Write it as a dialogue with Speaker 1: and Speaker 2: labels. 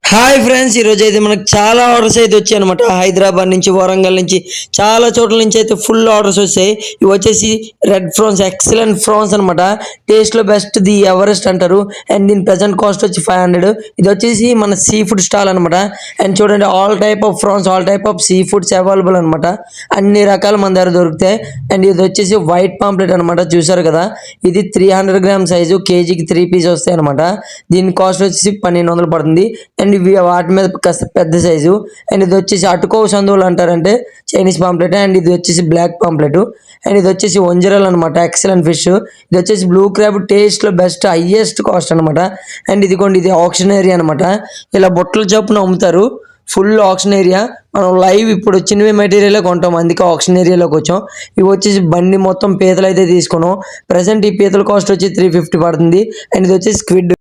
Speaker 1: Hi friends, ఈరోజు అయితే మనకు చాలా ఆర్డర్స్ అయితే వచ్చాయి అనమాట. హైదరాబాద్ నుంచి, వరంగల్ నుంచి, చాలా చోట్ల నుంచి అయితే ఫుల్ ఆర్డర్స్ వచ్చాయి. ఇవి వచ్చేసి రెడ్ ఫ్రాన్స్, ఎక్సలెంట్ ఫ్రాన్స్ అనమాట. టేస్ట్లో బెస్ట్, ది ఎవరెస్ట్ అంటారు. అండ్ దీని ప్రజెంట్ కాస్ట్ వచ్చి 500. ఇది వచ్చేసి మన సీ ఫుడ్ స్టాల్ అనమాట. అండ్ చూడండి, all type of prawns, all type of sea foods available అనమాట. అన్ని రకాలు మన దగ్గర దొరుకుతాయి. అండ్ ఇది వచ్చేసి వైట్ పాంప్లెట్ అనమాట, చూసారు కదా. ఇది 300 గ్రామ్ సైజు, కేజీకి 3 పీస్ వస్తాయి అనమాట. దీని కాస్ట్ వచ్చేసి 1200 పడుతుంది. అండ్ ఇవి వాటి మీద కాస్త పెద్ద సైజు. అండ్ ఇది వచ్చేసి అటుకో సందువులు అంటారంటే చైనీస్ పాంప్లెట్. అండ్ ఇది వచ్చేసి బ్లాక్ పాంప్లెట్. అండ్ ఇది వచ్చేసి ఒంజరల్ అనమాట, ఎక్సలెంట్ ఫిష్. ఇది వచ్చేసి బ్లూ క్రాబ్, టేస్ట్లో బెస్ట్, హైయెస్ట్ కాస్ట్ అనమాట. అండ్ ఇదిగోండి, ఇది ఆక్షన్ ఏరియా అనమాట. ఇలా బొట్టల చొప్పున అమ్ముతారు. Full auction area. మనం లైవ్ ఇప్పుడు వచ్చినవి మెటీరియల్ కొంటాం, అందుకే ఆక్షన్ ఏరియాలోకి వచ్చాం. ఇవి వచ్చేసి బండి మొత్తం పీతలు అయితే తీసుకున్నాం. ప్రజెంట్ ఈ పీతల కాస్ట్ వచ్చి 350 పడుతుంది. అండ్ ఇది వచ్చేసి స్క్విడ్.